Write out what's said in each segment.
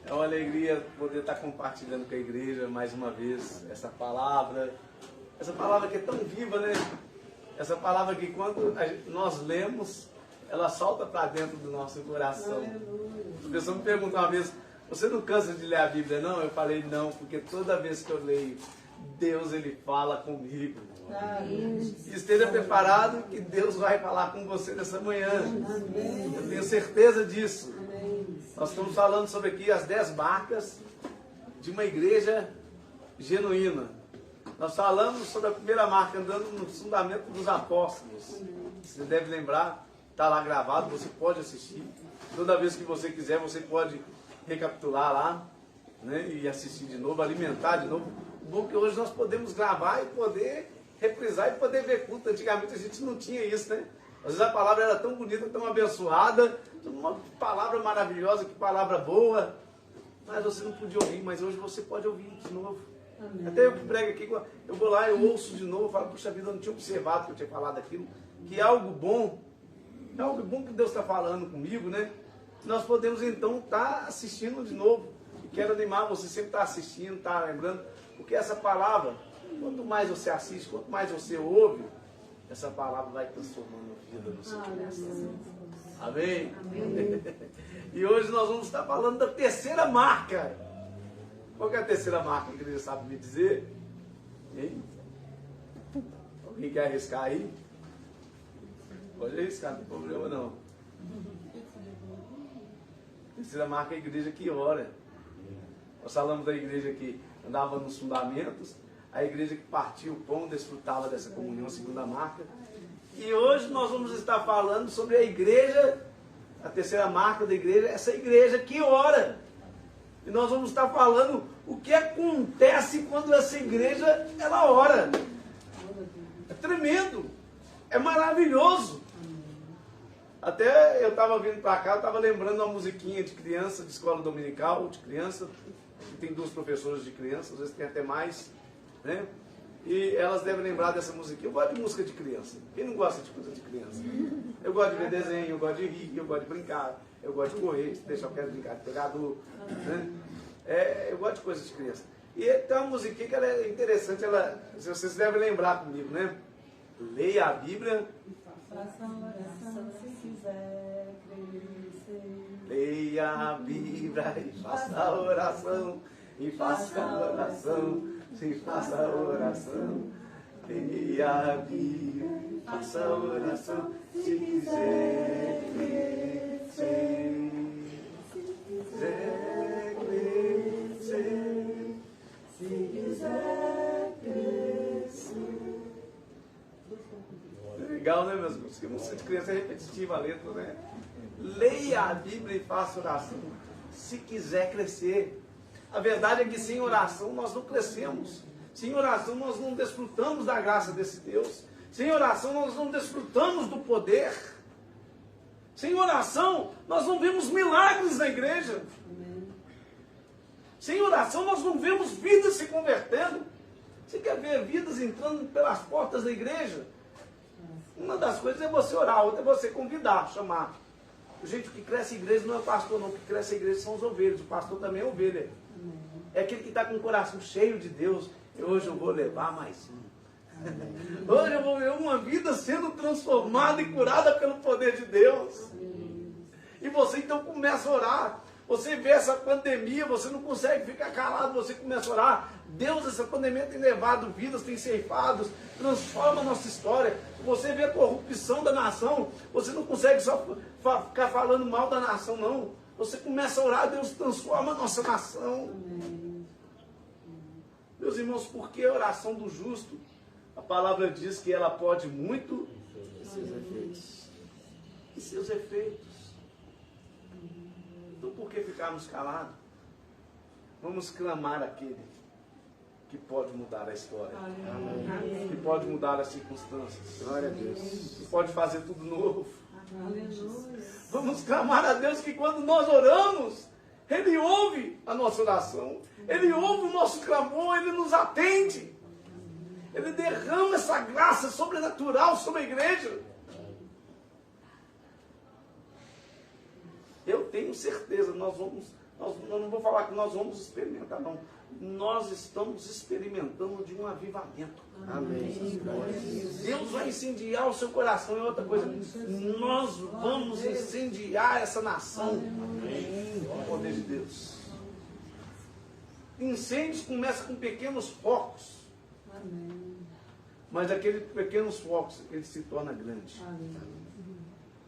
É uma alegria poder estar compartilhando com a igreja mais uma vez essa palavra que é tão viva, né? Essa palavra que quando nós lemos, ela solta para dentro do nosso coração. A pessoa me perguntou uma vez, você não cansa de ler a Bíblia, não? Eu falei, não, porque toda vez que eu leio, Deus, Ele fala comigo. E esteja preparado que Deus vai falar com você nessa manhã. Eu tenho certeza disso. Nós estamos falando sobre aqui as 10 marcas de uma igreja genuína. Nós falamos sobre a primeira marca, andando no fundamento dos apóstolos. Você deve lembrar, está lá gravado, você pode assistir. Toda vez que você quiser, você pode recapitular lá, né, e assistir de novo, alimentar de novo. O bom é que hoje nós podemos gravar e poder reprisar e poder ver culto. Antigamente a gente não tinha isso, né? Às vezes a palavra era tão bonita, tão abençoada, uma palavra maravilhosa, que palavra boa, mas você não podia ouvir, mas hoje você pode ouvir de novo. Amém. Até eu que prego aqui, eu vou lá, eu ouço de novo, falo, puxa vida, eu não tinha observado que eu tinha falado aquilo, que é algo bom que Deus está falando comigo, né? Nós podemos então estar assistindo de novo. E quero animar você sempre estar assistindo, estar lembrando, porque essa palavra, quanto mais você assiste, quanto mais você ouve, essa palavra vai transformando a vida no seu coração. Amém? Amém? E hoje nós vamos estar falando da terceira marca. Qual que é a terceira marca que a igreja sabe me dizer? Hein? Alguém quer arriscar aí? Pode arriscar, não tem problema não. A terceira marca é a igreja que ora. Nós falamos da igreja que andava nos fundamentos, a igreja que partia o pão, desfrutava dessa comunhão, segunda marca. E hoje nós vamos estar falando sobre a igreja, a terceira marca da igreja, essa igreja que ora. E nós vamos estar falando o que acontece quando essa igreja, ela ora. É tremendo, é maravilhoso. Até eu estava vindo para cá, eu estava lembrando uma musiquinha de criança, de escola dominical, de criança. Tem 2 professoras de criança, às vezes tem até mais, né? E elas devem lembrar dessa musiquinha. Eu gosto de música de criança. Quem não gosta de coisa de criança? Eu gosto de ver desenho, eu gosto de rir, eu gosto de brincar, eu gosto de correr, se deixar eu quero brincar de pegador, né? Eu gosto de coisas de criança. E tem uma musiquinha que ela é interessante, vocês devem lembrar comigo, né? Leia a Bíblia. Faça oração se quiser crescer. Leia a Bíblia e faça a oração. E faça a oração, se faça a oração. Leia a Bíblia e faça a oração. Se quiser crescer. Se quiser crescer. Se quiser crescer. Legal, né, meus irmãos? Porque música de criança é repetitiva a letra, né? Leia a Bíblia e faça oração, se quiser crescer. A verdade é que sem oração nós não crescemos. Sem oração nós não desfrutamos da graça desse Deus. Sem oração nós não desfrutamos do poder. Sem oração nós não vemos milagres na igreja. Sem oração nós não vemos vidas se convertendo. Você quer ver vidas entrando pelas portas da igreja? Uma das coisas é você orar, a outra é você convidar, chamar. Gente, o que cresce a igreja não é o pastor, não. O que cresce a igreja são os ovelhos. O pastor também é ovelha. É aquele que está com o coração cheio de Deus. E hoje eu vou levar mais um. Hoje eu vou ver uma vida sendo transformada e curada pelo poder de Deus. E você então começa a orar. Você vê essa pandemia, você não consegue ficar calado, você começa a orar. Deus, essa pandemia tem levado vidas, tem ceifado, transforma a nossa história. Você vê a corrupção da nação, você não consegue só ficar falando mal da nação, não. Você começa a orar, Deus transforma a nossa nação. Meus irmãos, por que a oração do justo? A palavra diz que ela pode muito e seus efeitos. E seus efeitos. Então por que ficarmos calados? Vamos clamar aquele que pode mudar a história. Amém. Que pode mudar as circunstâncias. Glória a Deus. Que pode fazer tudo novo. Aleluia. Vamos clamar a Deus que quando nós oramos, Ele ouve a nossa oração. Ele ouve o nosso clamor, Ele nos atende. Ele derrama essa graça sobrenatural sobre a igreja. Eu tenho certeza, nós vamos Eu não vou falar que nós vamos experimentar, não. Nós estamos experimentando de um avivamento. Amém. Deus vai incendiar o seu coração. É outra coisa. Nós vamos incendiar essa nação com o poder de Deus. Incêndios começam com pequenos focos. Amém. Mas aqueles pequenos focos, ele se torna grande. Amém.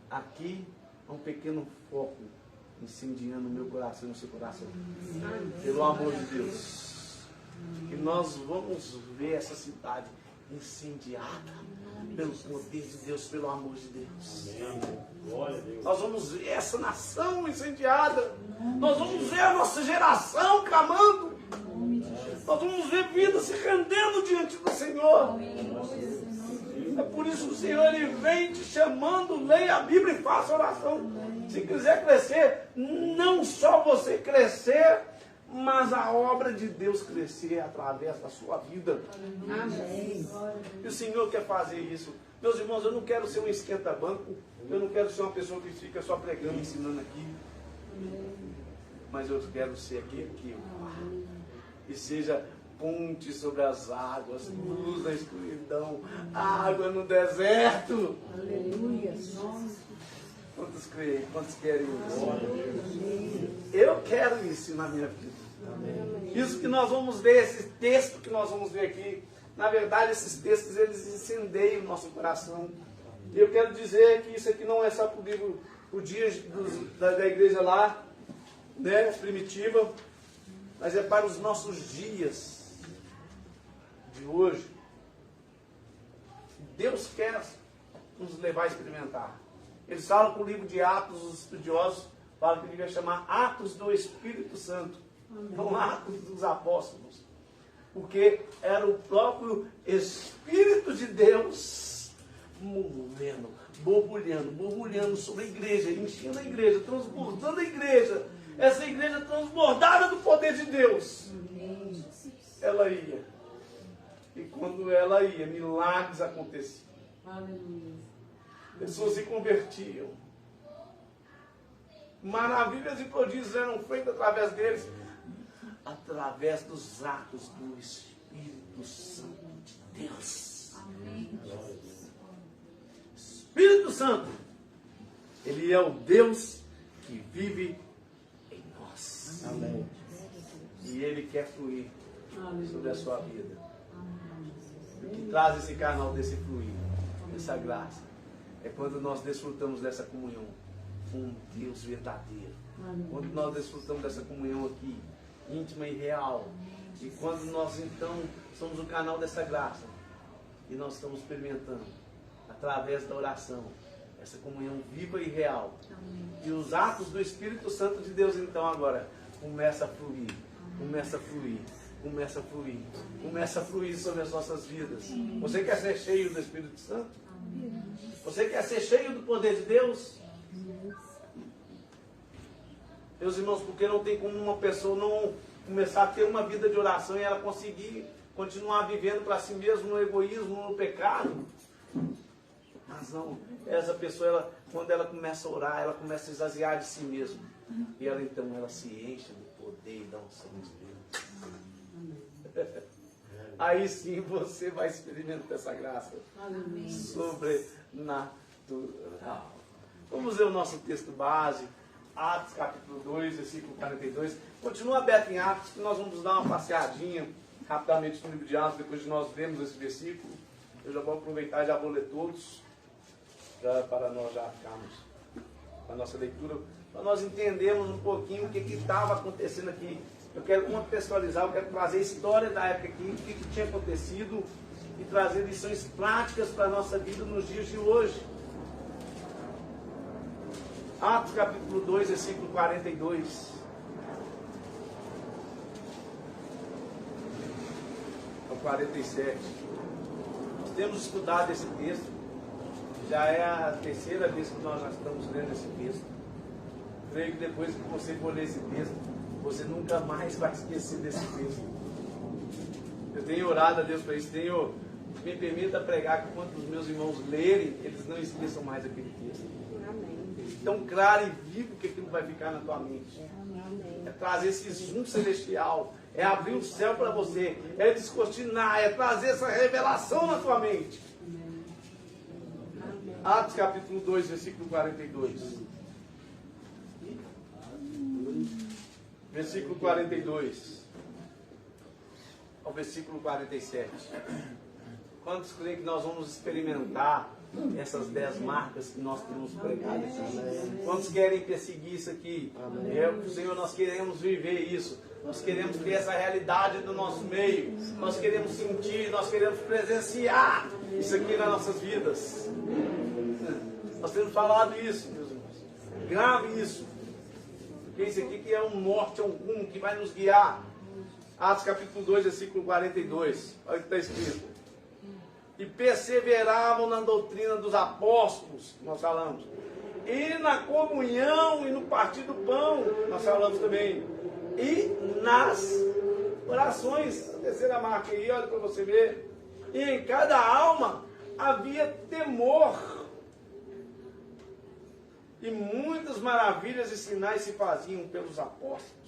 Aqui é um pequeno foco incendiando o meu coração e o seu coração. Pelo amor de Deus. E nós vamos ver essa cidade incendiada pelo poder de Deus, pelo amor de Deus. Glória a Deus. Nós vamos ver essa nação incendiada. Nós vamos ver a nossa geração clamando. Nós vamos ver vidas se rendendo diante do Senhor. É por isso que o Senhor ele vem te chamando, leia a Bíblia e faça oração. Se quiser crescer, não só você crescer, mas a obra de Deus crescer através da sua vida. Amém. E o Senhor quer fazer isso. Meus irmãos, eu não quero ser um esquenta-banco, eu não quero ser uma pessoa que fica só pregando, ensinando aqui. Mas eu quero ser aquele que e seja ponte sobre as águas, luz na escuridão, água no deserto. Aleluia. Quantos creem? Quantos querem isso? Eu quero isso na minha vida. Isso que nós vamos ver, esse texto que nós vamos ver aqui, na verdade esses textos eles incendeiam o nosso coração. E eu quero dizer que isso aqui não é só para o dia da igreja lá, né, primitiva, mas é para os nossos dias de hoje. Deus quer nos levar a experimentar. Eles falam que o livro de Atos, os estudiosos falam que ele devia chamar Atos do Espírito Santo, não Atos dos Apóstolos, porque era o próprio Espírito de Deus movendo, borbulhando sobre a igreja, enchendo a igreja, transbordando a igreja. Essa igreja transbordada do poder de Deus. Ela ia. E quando ela ia, milagres aconteciam. Aleluia. Pessoas se convertiam. Maravilhas e prodígios eram feitos através deles. Através dos atos do Espírito Santo de Deus. Espírito Santo. Ele é o Deus que vive em nós. Amém. E Ele quer fluir sobre a sua vida. O que Amém. traz esse canal desse fluir, dessa graça, é quando nós desfrutamos dessa comunhão com um Deus verdadeiro. Quando nós desfrutamos dessa comunhão aqui, íntima e real. E quando nós então somos o canal dessa graça. E nós estamos experimentando, através da oração, essa comunhão viva e real. E os atos do Espírito Santo de Deus então agora começa a fluir, começa a fluir, começa a fluir, começa a fluir sobre as nossas vidas. Você quer ser cheio do Espírito Santo? Você quer ser cheio do poder de Deus? Meus irmãos, porque não tem como uma pessoa não começar a ter uma vida de oração e ela conseguir continuar vivendo para si mesma no egoísmo, no pecado. Mas não, essa pessoa, quando ela começa a orar, ela começa a esvaziar de si mesma. E ela então ela se enche do poder e da unção de Deus. Aí sim você vai experimentar essa graça sobrenatural. Vamos ver o nosso texto base, Atos capítulo 2, versículo 42. Continua aberto em Atos, que nós vamos dar uma passeadinha rapidamente no livro de Atos, depois de nós lermos esse versículo. Eu já vou aproveitar e já vou ler todos, para nós já ficarmos com a nossa leitura, para nós entendermos um pouquinho o que estava acontecendo aqui. Eu quero contextualizar, eu quero trazer a história da época aqui, o que tinha acontecido e trazer lições práticas para a nossa vida nos dias de hoje. Atos capítulo 2, versículo 42. Ao 47. Nós temos estudado esse texto. Já é a terceira vez que nós já estamos lendo esse texto. Creio que depois que você for ler esse texto, você nunca mais vai esquecer desse texto. Eu tenho orado a Deus para isso. Me permita pregar que quando os meus irmãos lerem, eles não esqueçam mais aquele texto. Tão claro e vivo que aquilo vai ficar na tua mente. É trazer esse zoom celestial, é abrir o céu para você, é descortinar, é trazer essa revelação na tua mente. Atos capítulo 2, versículo 42. Versículo 42 ao versículo 47. Quantos creem que nós vamos experimentar essas 10 marcas que nós temos pregado aqui? Quantos querem perseguir isso aqui? Senhor, nós queremos viver isso. Nós queremos ter essa realidade do nosso meio. Nós queremos sentir, nós queremos presenciar isso aqui nas nossas vidas. Nós temos falado isso, meus irmãos. Grave isso. Porque isso aqui que é um norte, é um rumo que vai nos guiar. Atos capítulo 2, versículo 42. Olha o que está escrito. E perseveravam na doutrina dos apóstolos, nós falamos. E na comunhão e no partir do pão, nós falamos também. E nas orações. A terceira marca aí, olha para você ver. E em cada alma havia temor. E muitas maravilhas e sinais se faziam pelos apóstolos.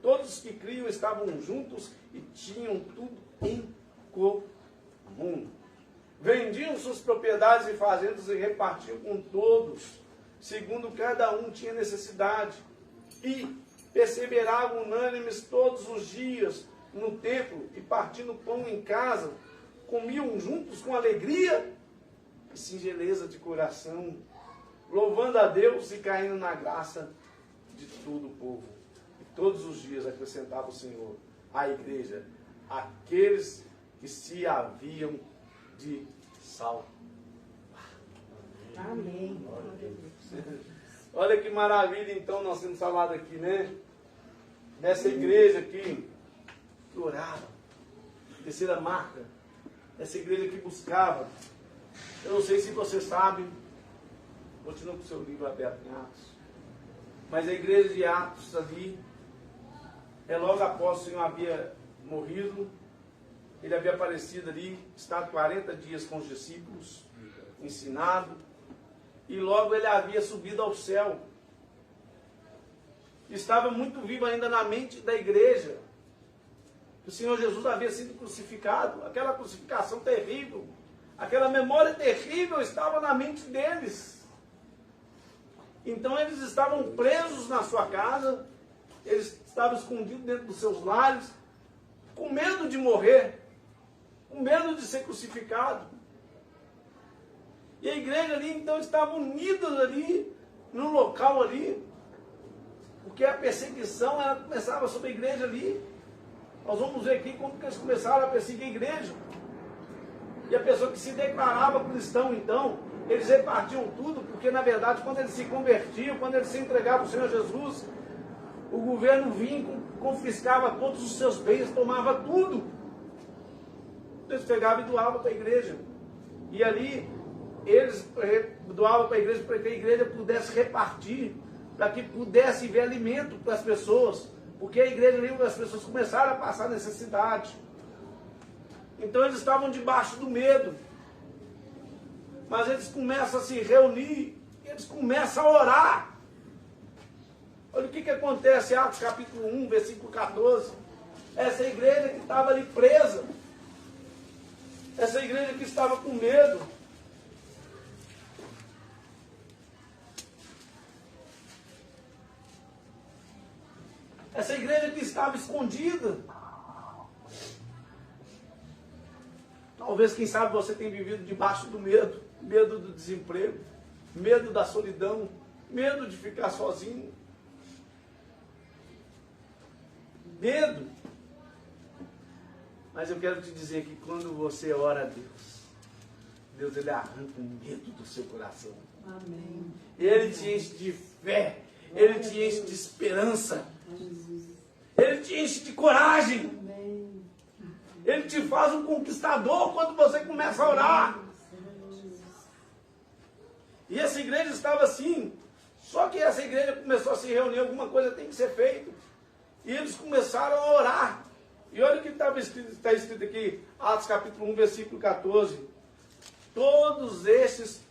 Todos que criam estavam juntos e tinham tudo em comum. Vendiam suas propriedades e fazendas e repartiam com todos, segundo cada um tinha necessidade. E perseveravam unânimes todos os dias no templo e partindo pão em casa, comiam juntos com alegria e singeleza de coração, louvando a Deus e caindo na graça de todo o povo. E todos os dias acrescentava o Senhor à igreja aqueles que se haviam de salvar. Amém. Olha que maravilha, então, nós temos falado aqui, né? Dessa igreja aqui, que orava. Terceira marca. Essa igreja que buscava. Eu não sei se você sabe, continua com o seu livro aberto em Atos. Mas a igreja de Atos ali, logo após o Senhor havia morrido, ele havia aparecido ali, estado 40 dias com os discípulos, ensinado, e logo ele havia subido ao céu. Estava muito vivo ainda na mente da igreja. O Senhor Jesus havia sido crucificado, aquela crucificação terrível, aquela memória terrível estava na mente deles. Então eles estavam presos na sua casa, eles estavam escondidos dentro dos seus lares, com medo de morrer, com medo de ser crucificado. E a igreja ali, então, estava unida ali, no local ali, porque a perseguição, ela começava sobre a igreja ali. Nós vamos ver aqui como que eles começaram a perseguir a igreja. E a pessoa que se declarava cristão, então, eles repartiam tudo, porque na verdade, quando eles se convertiam, quando eles se entregavam ao Senhor Jesus, o governo vinha, confiscava todos os seus bens, tomava tudo. Eles pegavam e doavam para a igreja. E ali, eles doavam para a igreja, para que a igreja pudesse repartir, para que pudesse ver alimento para as pessoas. Porque a igreja ali, as pessoas começaram a passar necessidade. Então eles estavam debaixo do medo. Mas eles começam a se reunir, eles começam a orar. Olha o que acontece, Atos capítulo 1, versículo 14. Essa igreja que estava ali presa, essa igreja que estava com medo, essa igreja que estava escondida. Talvez, quem sabe, você tenha vivido debaixo do medo. Medo do desemprego, medo da solidão, medo de ficar sozinho. Medo. Mas eu quero te dizer que quando você ora a Deus, Deus ele arranca o medo do seu coração. Amém. Ele te enche de fé, ele te enche de esperança, ele te enche de coragem. Amém. Ele te faz um conquistador quando você começa a orar. E essa igreja estava assim. Só que essa igreja começou a se reunir, alguma coisa tem que ser feita. E eles começaram a orar. E olha o que está escrito aqui, Atos capítulo 1, versículo 14. Todos estes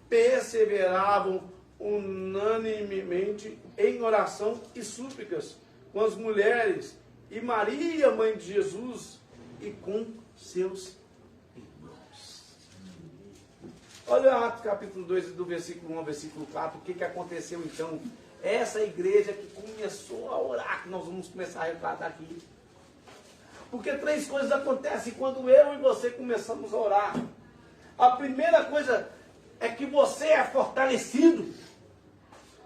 perseveravam unanimemente em oração e súplicas com as mulheres, e Maria, mãe de Jesus, e com seus irmãos. Olha Atos capítulo 2, do versículo 1 ao versículo 4, o que aconteceu então? Essa igreja que começou a orar, que nós vamos começar a retratar aqui. Porque 3 coisas acontecem quando eu e você começamos a orar. A primeira coisa é que você é fortalecido.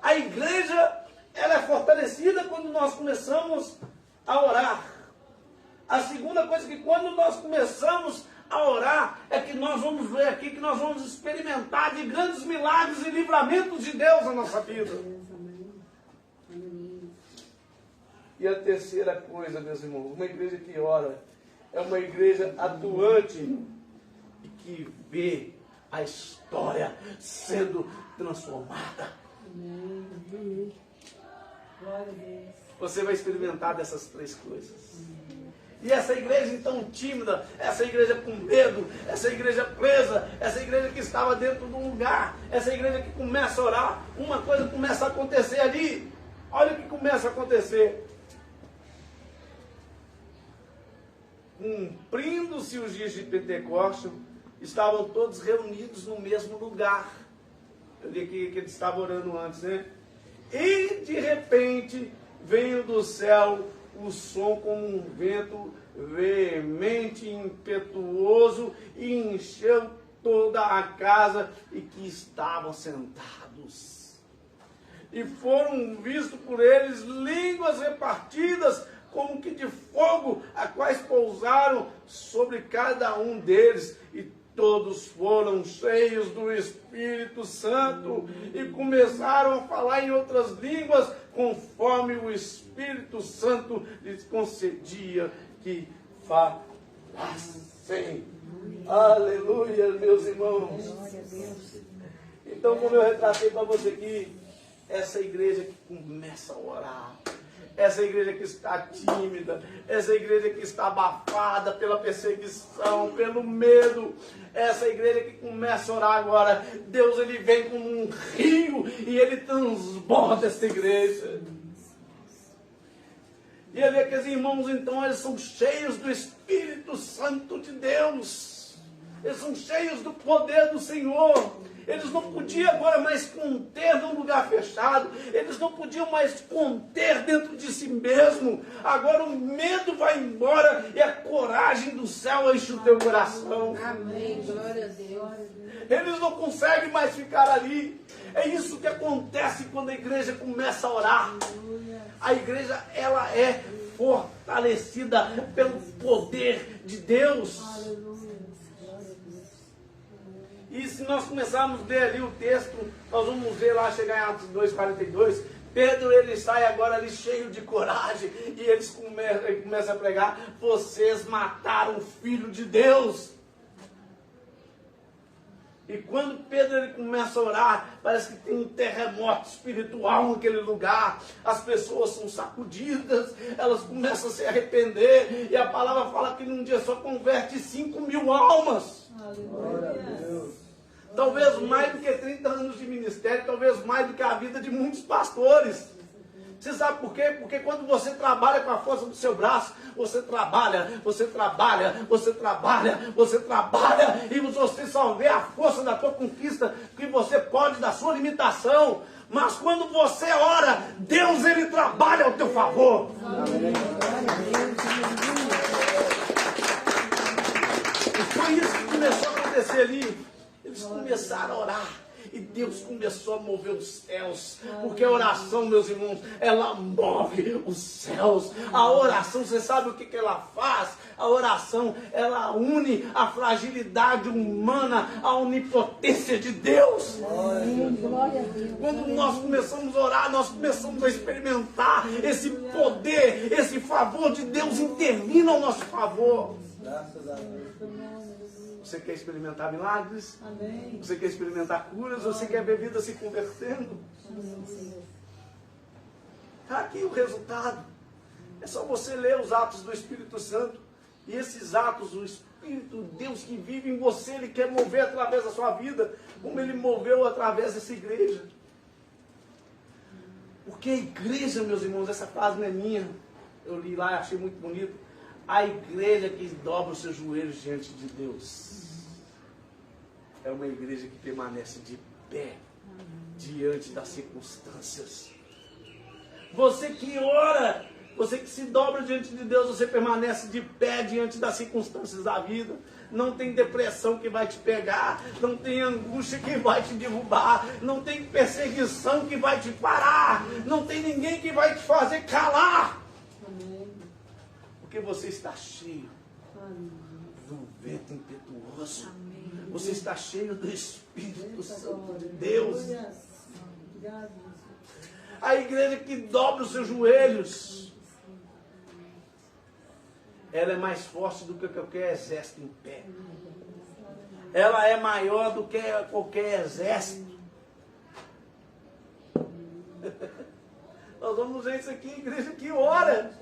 A igreja, ela é fortalecida quando nós começamos a orar. A segunda coisa é que quando nós começamos a orar, é que nós vamos ver aqui, que nós vamos experimentar de grandes milagres e livramentos de Deus na nossa vida. E a terceira coisa, meus irmãos, uma igreja que ora é uma igreja atuante e que vê a história sendo transformada. Amém. Glória a Deus. Você vai experimentar dessas 3 coisas. E essa igreja então tímida, essa igreja com medo, essa igreja presa, essa igreja que estava dentro de um lugar, essa igreja que começa a orar, uma coisa começa a acontecer ali. Olha o que começa a acontecer. Cumprindo-se os dias de Pentecostes, estavam todos reunidos no mesmo lugar. Eu li que eles estavam orando antes, né? E de repente veio do céu o som como um vento veemente, impetuoso, e encheu toda a casa e que estavam sentados. E foram vistos por eles línguas repartidas como que de fogo, a quais pousaram sobre cada um deles, e todos foram cheios do Espírito Santo e começaram a falar em outras línguas, conforme o Espírito Santo lhes concedia que falassem. Aleluia, meus irmãos. Glória a Deus. Então, como eu retratei para você aqui, essa igreja que começa a orar, essa igreja que está tímida, essa igreja que está abafada pela perseguição, pelo medo, essa igreja que começa a orar agora, Deus ele vem como um rio e ele transborda essa igreja. E ali aqueles irmãos então, eles são cheios do Espírito Santo de Deus, eles são cheios do poder do Senhor. Eles não podiam agora mais conter num lugar fechado. Eles não podiam mais conter dentro de si mesmo. Agora o medo vai embora e a coragem do céu enche o teu coração. Amém. Glória a Deus. Eles não conseguem mais ficar ali. É isso que acontece quando a igreja começa a orar. A igreja, ela é fortalecida pelo poder de Deus. E se nós começarmos a ler ali o texto, nós vamos ver lá, chegar em Atos 2:42, Pedro ele sai agora ali cheio de coragem, e ele começa a pregar: vocês mataram o Filho de Deus. E quando Pedro ele começa a orar, parece que tem um terremoto espiritual naquele lugar. As pessoas são sacudidas, elas começam a se arrepender, e a palavra fala que num dia só converte 5.000 almas. Glória a Deus. Talvez mais do que 30 anos de ministério, talvez mais do que a vida de muitos pastores. Você sabe por quê? Porque quando você trabalha com a força do seu braço, você trabalha, e você só vê a força da tua conquista, que você pode, da sua limitação. Mas quando você ora, Deus ele trabalha ao teu favor. E foi isso que começou a acontecer ali. Eles começaram a orar e Deus começou a mover os céus, porque a oração, meus irmãos, ela move os céus. A oração, você sabe o que ela faz? A oração, ela une a fragilidade humana à onipotência de Deus. Glória a Deus. Quando nós começamos a orar, nós começamos a experimentar esse poder, esse favor de Deus intervindo ao nosso favor. Graças a Deus. Você quer experimentar milagres? Amém. Você quer experimentar curas? Você quer ver vida se convertendo? Está aqui o resultado. É só você ler os atos do Espírito Santo. E esses atos, o Espírito Deus que vive em você, ele quer mover através da sua vida, como ele moveu através dessa igreja. Porque a igreja, meus irmãos, essa frase não é minha, eu li lá e achei muito bonito. A igreja que dobra os seus joelhos diante de Deus é uma igreja que permanece de pé diante das circunstâncias. Você que ora, você que se dobra diante de Deus, você permanece de pé diante das circunstâncias da vida. Não tem depressão que vai te pegar, não tem angústia que vai te derrubar, não tem perseguição que vai te parar, não tem ninguém que vai te fazer calar. Porque você está cheio do vento impetuoso. Você está cheio do Espírito Santo de Deus. A igreja que dobra os seus joelhos, ela é mais forte do que qualquer exército em pé. Ela é maior do que qualquer exército. Nós vamos ver isso aqui, igreja que ora.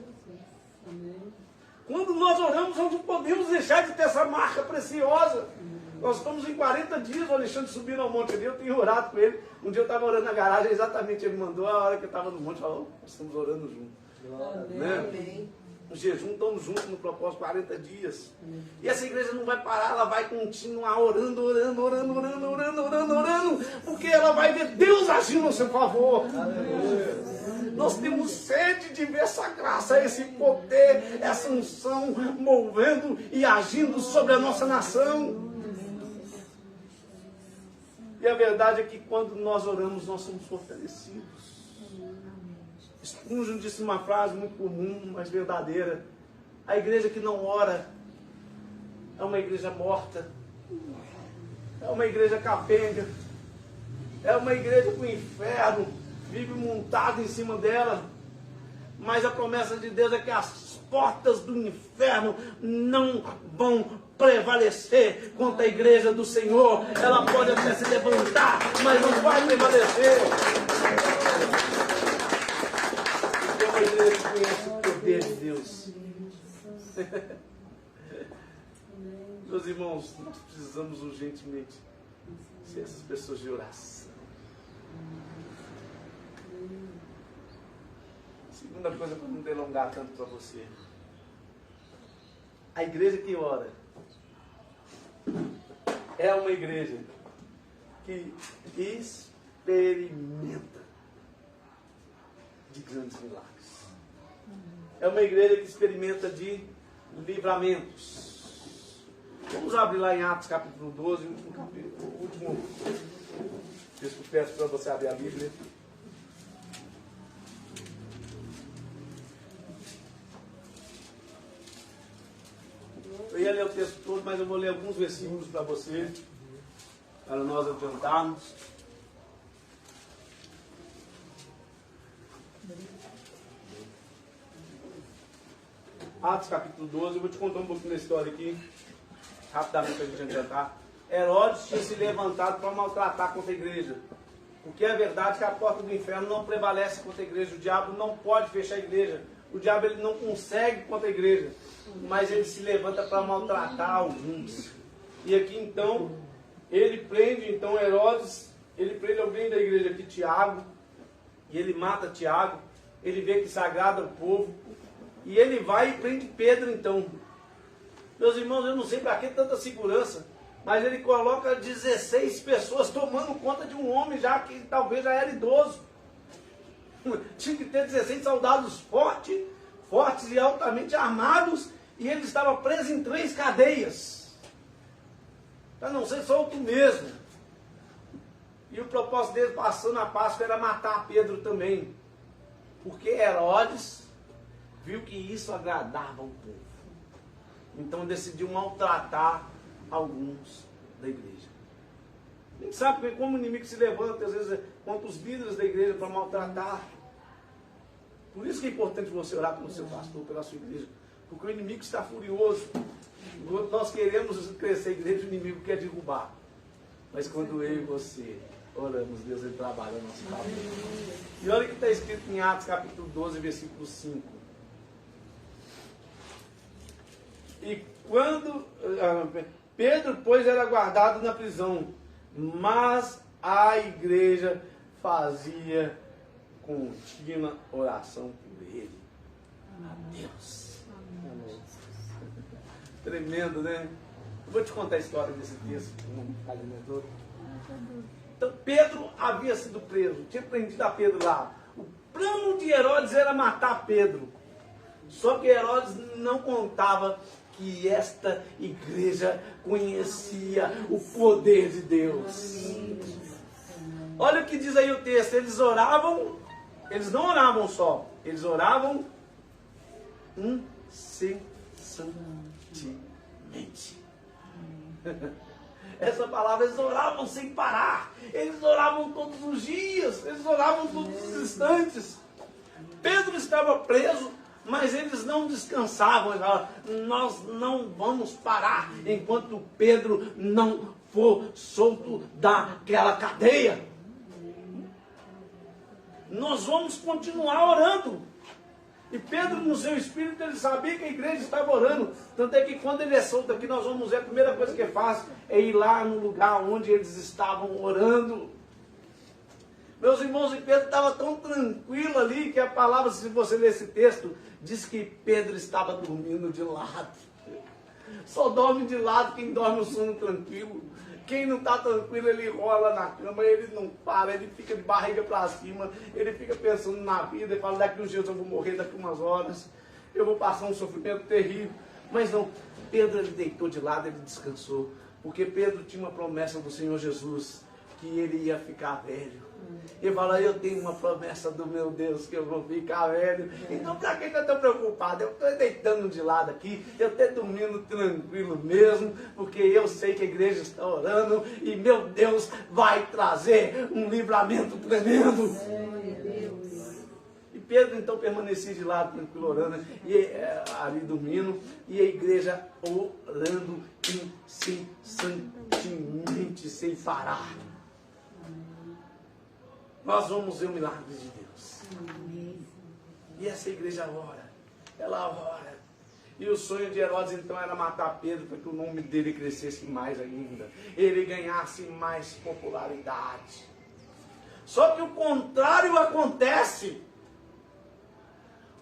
Quando nós oramos, nós não podemos deixar de ter essa marca preciosa. Nós estamos em 40 dias, o Alexandre subindo ao monte ali, eu tenho orado com ele. Um dia eu estava orando na garagem, exatamente ele mandou, a hora que eu estava no monte, falou, nós estamos orando juntos. Né? No jejum, estamos juntos no propósito 40 dias. E essa igreja não vai parar, ela vai continuar orando, porque ela vai ver Deus agindo ao seu favor. Nós temos sede de ver essa graça, esse poder, essa unção movendo e agindo sobre a nossa nação. E a verdade é que quando nós oramos, nós somos fortalecidos. Spurgeon disse uma frase muito comum, mas verdadeira. A igreja que não ora é uma igreja morta. É uma igreja capenga. É uma igreja que o inferno vive montado em cima dela. Mas a promessa de Deus é que as portas do inferno não vão prevalecer contra a igreja do Senhor. Ela pode até se levantar, mas não vai prevalecer. Porque é uma igreja que conhece o poder de Deus. Meus irmãos, nós precisamos urgentemente ser essas pessoas de oração. Segunda coisa, para não delongar tanto para você. A igreja que ora é uma igreja que experimenta de grandes milagres. É uma igreja que experimenta de livramentos. Vamos abrir lá em Atos capítulo 12, o último texto que eu peço para você abrir a Bíblia. Eu ia ler o texto todo, mas eu vou ler alguns versículos para você, para nós adiantarmos. Atos capítulo 12, eu vou te contar um pouquinho da história aqui, rapidamente para a gente adiantar. Herodes tinha se levantado para maltratar contra a igreja, porque é verdade que a porta do inferno não prevalece contra a igreja, o diabo não pode fechar a igreja, o diabo ele não consegue contra a igreja, mas ele se levanta para maltratar alguns. E aqui então, ele prende então Herodes, ele prende alguém da igreja aqui, Tiago, e ele mata Tiago, ele vê que sagrada o povo, e ele vai e prende Pedro então. Meus irmãos, eu não sei para que tanta segurança, mas ele coloca 16 pessoas tomando conta de um homem já que talvez já era idoso. Tinha que ter 16 soldados fortes e altamente armados, e ele estava preso em 3 cadeias, para não ser solto mesmo. E o propósito dele, passando a Páscoa, era matar Pedro também, porque Herodes viu que isso agradava o povo. Então decidiu maltratar alguns da igreja. A gente sabe como o inimigo se levanta, às vezes, contra os líderes da igreja para maltratar. Por isso que é importante você orar pelo seu pastor, pela sua igreja. Porque o inimigo está furioso. Nós queremos crescer a igreja, o inimigo quer derrubar. Mas quando eu e você oramos, Deus ele trabalha a nosso favor. E olha o que está escrito em Atos capítulo 12, versículo 5. E quando Pedro, pois, era guardado na prisão, mas a igreja fazia contínua oração por ele. A Deus. Tremendo, né? Eu vou te contar a história desse texto, não ficar lendo todo. Então Pedro havia sido preso, tinha prendido a Pedro lá. O plano de Herodes era matar Pedro. Só que Herodes não contava que esta igreja conhecia o poder de Deus. Olha o que diz aí o texto, eles oravam, eles não oravam só, eles oravam incessantemente. Essa palavra, eles oravam sem parar, eles oravam todos os dias, eles oravam todos os instantes. Pedro estava preso, mas eles não descansavam. Eles falavam, nós não vamos parar enquanto Pedro não for solto daquela cadeia. Nós vamos continuar orando. E Pedro, no seu espírito, ele sabia que a igreja estava orando. Tanto é que quando ele é solto aqui, nós vamos ver, a primeira coisa que ele faz é ir lá no lugar onde eles estavam orando. Meus irmãos, e Pedro estava tão tranquilo ali, que a palavra, se você ler esse texto, diz que Pedro estava dormindo de lado. Só dorme de lado quem dorme o sono tranquilo. Quem não está tranquilo, ele rola na cama, ele não para, ele fica de barriga para cima, ele fica pensando na vida, e fala, daqui uns dias eu vou morrer, daqui umas horas, eu vou passar um sofrimento terrível. Mas não, Pedro ele deitou de lado, ele descansou, porque Pedro tinha uma promessa do Senhor Jesus, que ele ia ficar velho. Ele fala, eu tenho uma promessa do meu Deus que eu vou ficar velho. Então para que eu estou preocupado? Eu estou deitando de lado aqui, eu estou dormindo tranquilo mesmo, porque eu sei que a igreja está orando e meu Deus vai trazer um livramento tremendo. E Pedro então permanecia de lado, tranquilo, orando, e ali dormindo, e a igreja orando incessantemente, sem parar. Nós vamos ver o milagre de Deus. E essa igreja ora, ela ora. E o sonho de Herodes então era matar Pedro para que o nome dele crescesse mais ainda, ele ganhasse mais popularidade. Só que o contrário acontece.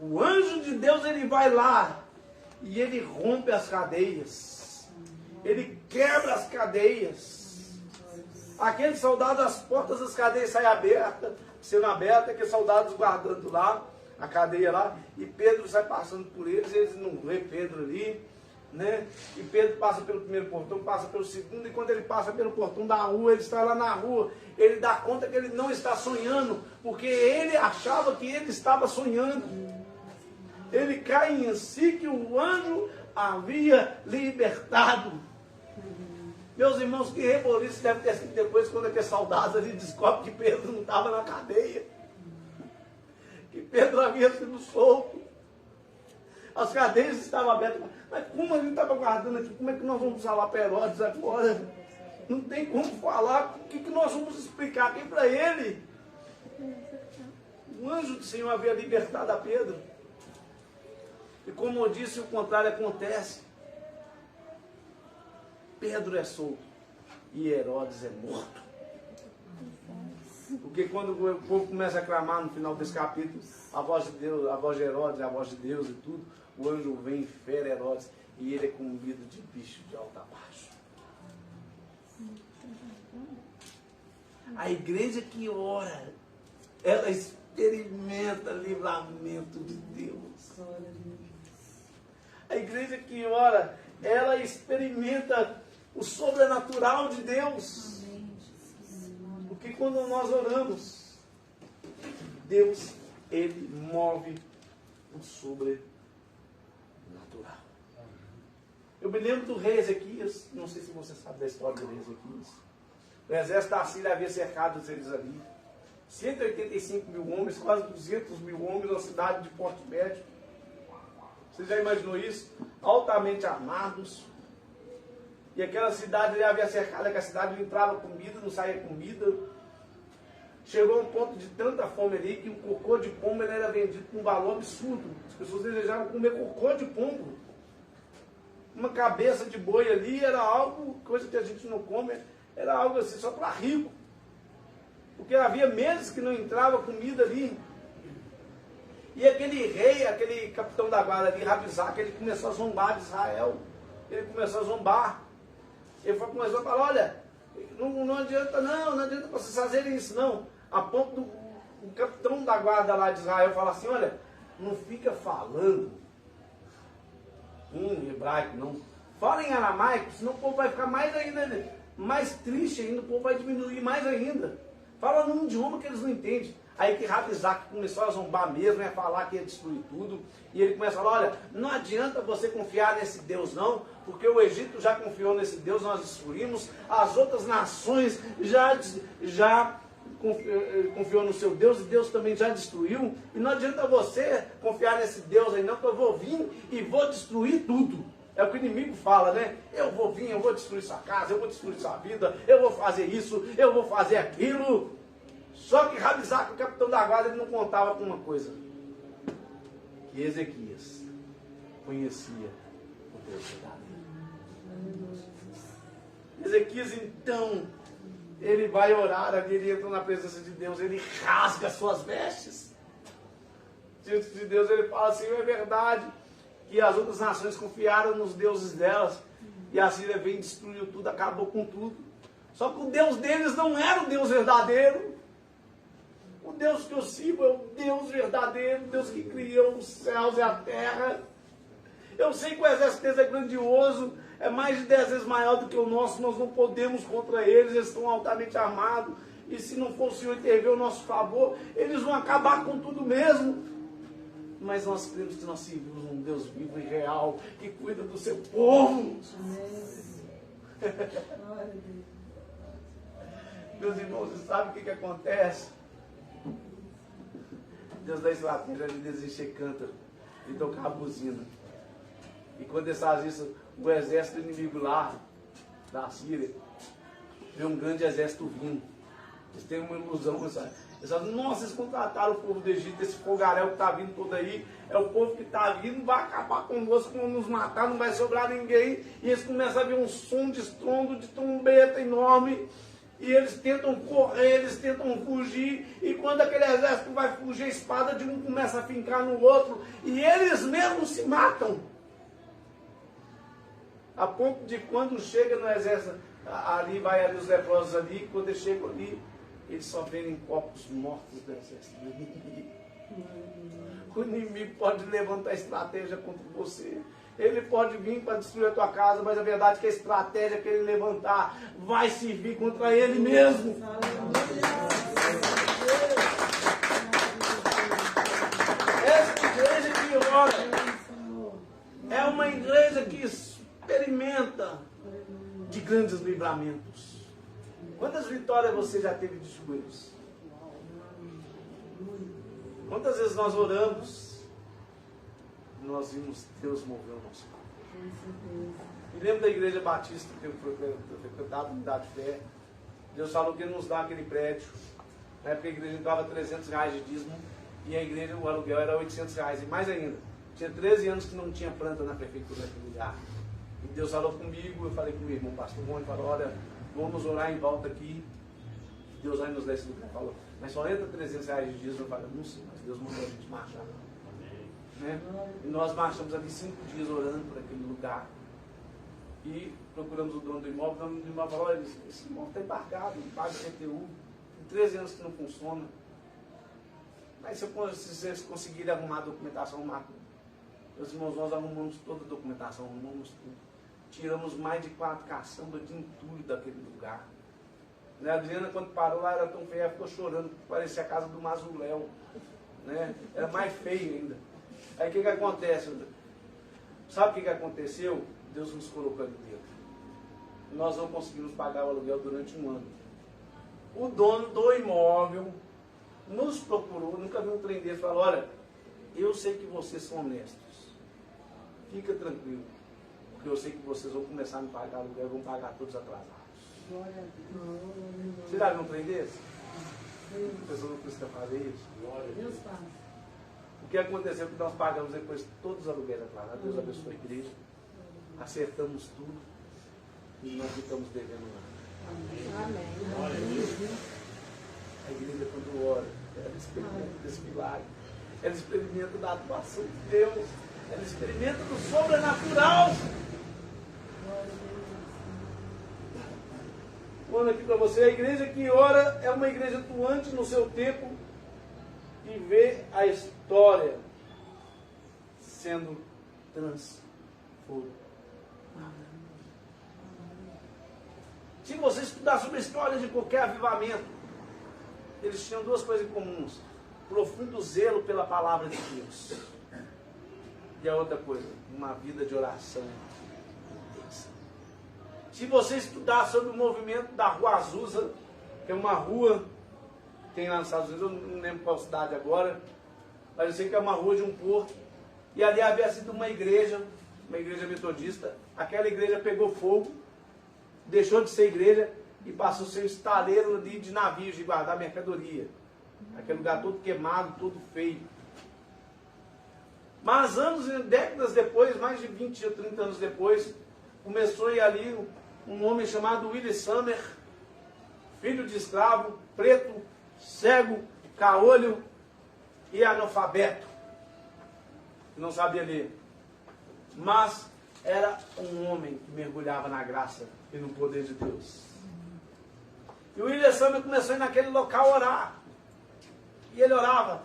O anjo de Deus, ele vai lá e ele rompe as cadeias, ele quebra as cadeias. Aqueles soldados, as portas das cadeias saem abertas, sendo abertas, aqueles soldados guardando lá, a cadeia lá, e Pedro sai passando por eles não vê Pedro ali, né? E Pedro passa pelo primeiro portão, passa pelo segundo, e quando ele passa pelo portão da rua, ele está lá na rua, ele dá conta que ele não está sonhando, porque ele achava que ele estava sonhando. Ele cai em si que o anjo havia libertado. Meus irmãos, que reboliço deve ter sido depois, quando aqueles soldados ali descobrem que Pedro não estava na cadeia. Que Pedro havia sido solto. As cadeias estavam abertas. Mas como a gente estava guardando aqui, como é que nós vamos falar para Herodes agora? Não tem como falar. O que nós vamos explicar aqui para ele? O anjo do Senhor havia libertado a Pedro. E como eu disse, o contrário acontece. Pedro é solto e Herodes é morto. Porque quando o povo começa a clamar no final desse capítulo, a voz de Deus, a voz de Herodes, a voz de Deus e tudo, o anjo vem e fere Herodes e ele é comido de bicho de alto a baixo. A igreja que ora, ela experimenta livramento de Deus. A igreja que ora, ela experimenta o sobrenatural de Deus. Porque quando nós oramos, Deus, ele move o sobrenatural. Eu me lembro do rei Ezequias, não sei se você sabe da história do rei Ezequias. O exército da Síria havia cercado eles ali. 185 mil homens, quase 200 mil homens na cidade de porte médio. Você já imaginou isso? Altamente armados. E aquela cidade ali havia cercado, que a cidade não entrava comida, não saía comida. Chegou a um ponto de tanta fome ali que o cocô de pombo ele era vendido por um valor absurdo. As pessoas desejavam comer cocô de pombo. Uma cabeça de boi ali era algo, coisa que a gente não come, era algo assim só para rico. Porque havia meses que não entrava comida ali. E aquele rei, aquele capitão da guarda ali, Rabizaque, ele começou a zombar de Israel. Ele começou a zombar. Ele começou a falar, olha, não adianta não adianta vocês fazerem isso não. A ponto do o capitão da guarda lá de Israel falar assim, olha, não fica falando em hebraico, não. Fala em aramaico, senão o povo vai ficar mais ainda, mais triste ainda, o povo vai diminuir mais ainda. Fala num idioma que eles não entendem. Aí que Rabizaque começou a zombar mesmo, a falar que ia destruir tudo. E ele começa a falar, olha, não adianta você confiar nesse Deus não, porque o Egito já confiou nesse Deus, nós destruímos. As outras nações já confiou no seu Deus, e Deus também já destruiu. E não adianta você confiar nesse Deus aí não, que eu vou vir e vou destruir tudo. É o que o inimigo fala, né? Eu vou vir, eu vou destruir sua casa, eu vou destruir sua vida, eu vou fazer isso, eu vou fazer aquilo. Só que Rabizaque, o capitão da guarda, ele não contava com uma coisa. Que Ezequias conhecia o Deus verdadeiro. Ezequias, então, ele vai orar ali, ele entra na presença de Deus, ele rasga suas vestes. Diante de Deus, ele fala assim, é verdade que as outras nações confiaram nos deuses delas, e a Síria veio e destruiu tudo, acabou com tudo. Só que o Deus deles não era o Deus verdadeiro. O Deus que eu sirvo é o Deus verdadeiro, o Deus que criou os céus e a terra. Eu sei que o exército deles é grandioso, é mais de 10 vezes maior do que o nosso, nós não podemos contra eles, eles estão altamente armados, e se não for o Senhor intervir ao nosso favor, eles vão acabar com tudo mesmo. Mas nós cremos que nós servimos um Deus vivo e real, que cuida do seu povo. Meus irmãos, você sabe o que acontece? Deus da estratégia, ele desencher cântaro e tocar a buzina. E quando eles fazem isso, o exército inimigo lá, da Síria, vê um grande exército vindo. Eles têm uma ilusão, sabe? Eles falam, nossa, eles contrataram o povo do Egito, esse fogaréu que está vindo todo aí, é o povo que está vindo, vai acabar conosco, vão nos matar, não vai sobrar ninguém. E eles começam a ver um som de estrondo, de trombeta enorme, e eles tentam correr, eles tentam fugir, e quando aquele exército vai fugir, a espada de um começa a fincar no outro, e eles mesmos se matam. A ponto de quando chega no exército, ali vai ali os leprosos ali, quando eles chegam ali, eles só verem corpos mortos do exército do inimigo. O inimigo pode levantar estratégia contra você. Ele pode vir para destruir a tua casa, mas a verdade é que a estratégia que ele levantar vai servir contra ele mesmo. Essa igreja que ora é uma igreja que experimenta de grandes livramentos. Quantas vitórias você já teve de joelhos? Quantas vezes nós oramos e nós vimos Deus mover o nosso corpo? Me lembro da igreja batista que eu frequentava, Unidade de Fé. Deus falou que Ele nos dá aquele prédio. Na época a igreja dava R$300 de dízimo e a igreja, o aluguel era R$800 e mais ainda. Tinha 13 anos que não tinha planta na prefeitura naquele lugar. E Deus falou comigo, eu falei com o meu irmão, pastor Rony, falou, olha, vamos orar em volta aqui, Deus vai nos dar esse lugar. Ele falou, mas só entra R$300 de dízimo. Eu falei, não sei, mas Deus mandou a gente marchar. Né? E nós marchamos ali 5 dias orando por aquele lugar. E procuramos o dono do imóvel. O dono do imóvel falou, olha, esse imóvel está embargado, não paga IPTU, tem 13 anos que não funciona. Mas se vocês conseguirem arrumar a documentação, meus irmãos, nós arrumamos toda a documentação, arrumamos tudo. Tiramos mais de 4 caçambas de entulho daquele lugar. Né? A Adriana, quando parou lá, era tão feia, ficou chorando, parecia a casa do Mazuléu. Né? Era mais feio ainda. Aí o que acontece? Sabe o que aconteceu? Deus nos colocou ali dentro. Nós não conseguimos pagar o aluguel durante 1 ano. O dono do imóvel nos procurou, nunca viu um trem dele, falou, olha, eu sei que vocês são honestos. Fica tranquilo. Porque eu sei que vocês vão começar a me pagar aluguel e vão pagar todos atrasados. Você já viu um trem desse? A pessoa não precisa fazer isso. Deus faz. O que aconteceu é que nós pagamos depois todos os aluguéis atrasados. Deus abençoe a igreja. Acertamos tudo. E não ficamos devendo nada. Amém. A igreja, quando ora, ela experimenta desse milagre. ela experimenta da atuação de Deus, ela experimenta do sobrenatural. Falando aqui para você, a igreja que ora é uma igreja atuante no seu tempo e vê a história sendo transformada. Se você estudar sobre a história de qualquer avivamento, eles tinham duas coisas em comuns: profundo zelo pela palavra de Deus, e a outra coisa, uma vida de oração intensa. Se você estudar sobre o movimento da Rua Azusa, que é uma rua que tem lá nos Estados Unidos, eu não lembro qual cidade agora, mas eu sei que é uma rua de um porto, e ali havia sido uma igreja metodista. Aquela igreja pegou fogo, deixou de ser igreja e passou a ser um estaleiro ali de navios de guardar mercadoria. Aquele lugar todo queimado, todo feio. Mas décadas depois, mais de 20 ou 30 anos depois, começou a ir ali um homem chamado Willie Summer, filho de escravo, preto, cego, caolho e analfabeto. Não sabia ler. Mas era um homem que mergulhava na graça e no poder de Deus. E o William Summer começou a ir naquele local orar. E ele orava.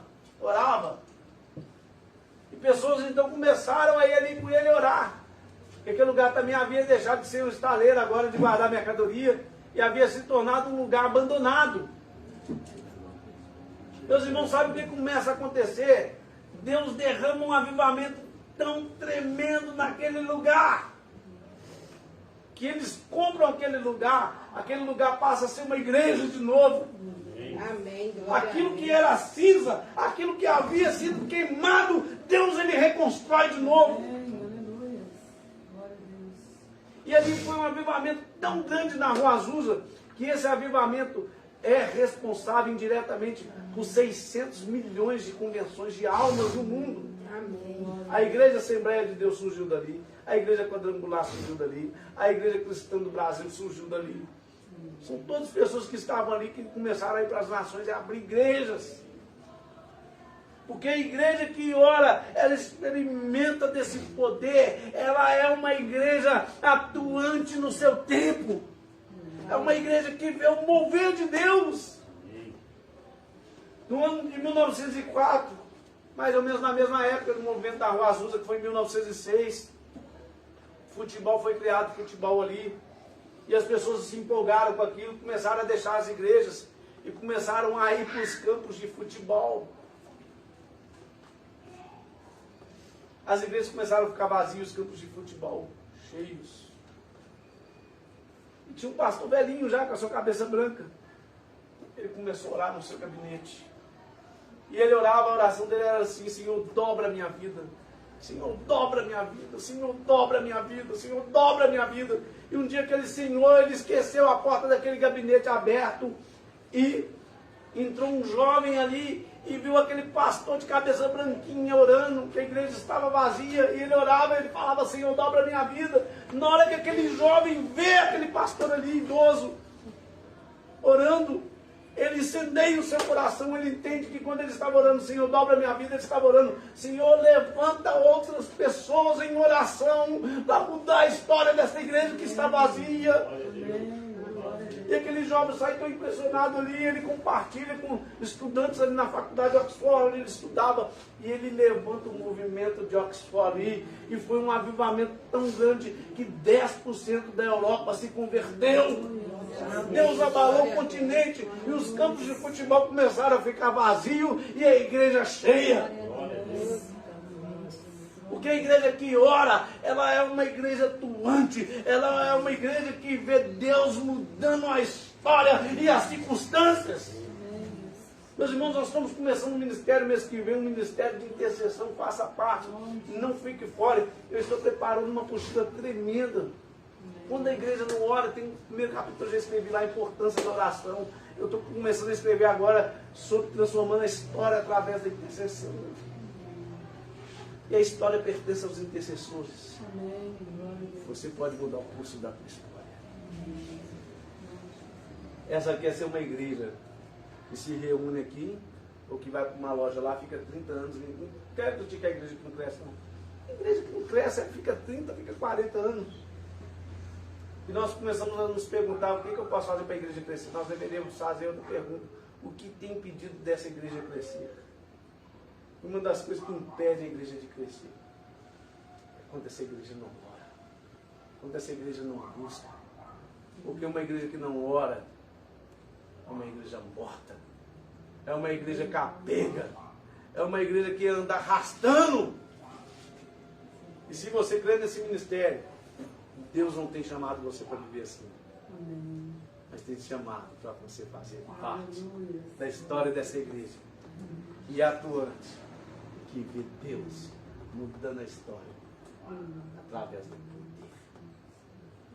E pessoas então começaram a ir ali com ele orar. Porque aquele lugar também havia deixado de ser um estaleiro agora de guardar mercadoria e havia se tornado um lugar abandonado. Meus irmãos, sabem o que começa a acontecer? Deus derrama um avivamento tão tremendo naquele lugar, que eles compram aquele lugar passa a ser uma igreja de novo. Amém. Glória Aquilo a Deus. que era cinza, aquilo que havia sido queimado, Deus ele reconstrói de novo. Aleluia. Glória a Deus. E ali foi um avivamento tão grande na Rua Azusa, que esse avivamento é responsável indiretamente por 600 milhões de conversões de almas no mundo. Amém. A Igreja Assembleia de Deus surgiu dali, a Igreja Quadrangular surgiu dali, a Igreja Cristã do Brasil surgiu dali. São todas pessoas que estavam ali que começaram a ir para as nações e abrir igrejas. Porque a igreja que ora, ela experimenta desse poder, ela é uma igreja atuante no seu tempo. É uma igreja que vê o mover de Deus. No ano de 1904, mais ou menos na mesma época do movimento da Rua Azusa, que foi em 1906, futebol foi criado, futebol ali, e as pessoas se empolgaram com aquilo, começaram a deixar as igrejas e começaram a ir para os campos de futebol. As igrejas começaram a ficar vazias, os campos de futebol cheios. E tinha um pastor velhinho já, com a sua cabeça branca. Ele começou a orar no seu gabinete. E ele orava, a oração dele era assim: Senhor, dobra a minha vida. Senhor, dobra a minha vida. Senhor, dobra a minha vida. Senhor, dobra a minha vida. E um dia aquele senhor, ele esqueceu a porta daquele gabinete aberto e entrou um jovem ali e viu aquele pastor de cabeça branquinha orando, que a igreja estava vazia, e ele orava, ele falava: Senhor, dobra a minha vida. Na hora que aquele jovem vê aquele pastor ali, idoso, orando, ele incendeia o seu coração, ele entende que quando ele estava orando, Senhor, dobra a minha vida, ele estava orando: Senhor, levanta outras pessoas em oração para mudar a história dessa igreja que está vazia. E aquele jovem sai tão impressionado ali, ele compartilha com estudantes ali na faculdade de Oxford, ele estudava, e ele levanta o movimento de Oxford ali, e foi um avivamento tão grande que 10% da Europa se converteu. Deus abalou o continente, e os campos de futebol começaram a ficar vazios, e a igreja cheia. Porque a igreja que ora, ela é uma igreja atuante, ela é uma igreja que vê Deus mudando a história e as circunstâncias. Meus irmãos, nós estamos começando um ministério mês que vem, um ministério de intercessão, faça parte, não fique fora. Eu estou preparando uma postura tremenda. Quando a igreja não ora, tem o primeiro capítulo, eu já escrevi lá a importância da oração. Eu estou começando a escrever agora sobre transformando a história através da intercessão. E a história pertence aos intercessores. Amém. Você pode mudar o curso da tua história. Essa aqui é ser uma igreja que se reúne aqui, ou que vai para uma loja lá, fica 30 anos. Não quero discutir que a igreja que não cresce, não. A igreja que não cresce, fica 30, fica 40 anos. E nós começamos a nos perguntar o que eu posso fazer para a igreja crescer. Nós deveríamos fazer outra pergunta. O que tem impedido dessa igreja crescer? Uma das coisas que impede a igreja de crescer é quando essa igreja não ora. Quando essa igreja não busca. Porque uma igreja que não ora é uma igreja morta. É uma igreja capenga. É uma igreja que anda arrastando. E se você crê nesse ministério, Deus não tem chamado você para viver assim. Amém. Mas tem te chamado para você fazer parte da história dessa igreja. E atuante. Que vê Deus mudando a história através do poder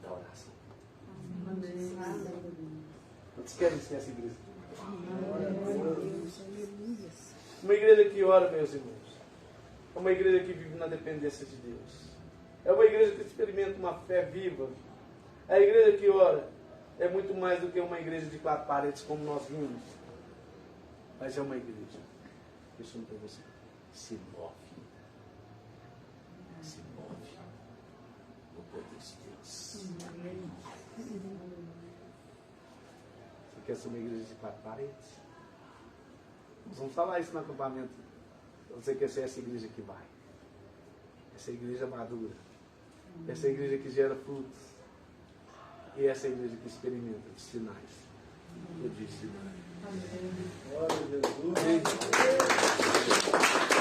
da oração. Quantos querem ser essa igreja? Uma igreja que ora, meus irmãos. É uma igreja que vive na dependência de Deus. É uma igreja que experimenta uma fé viva. A igreja que ora é muito mais do que uma igreja de 4 paredes, como nós vimos. Mas é uma igreja, isso não tem você, se move. Se move no poder de Deus. Você quer ser uma igreja de 4 paredes? Nós vamos falar isso no acampamento. Você quer ser essa igreja que vai. Essa igreja madura. Essa igreja que gera frutos. E essa igreja que experimenta os sinais. Eu disse, glória a Jesus.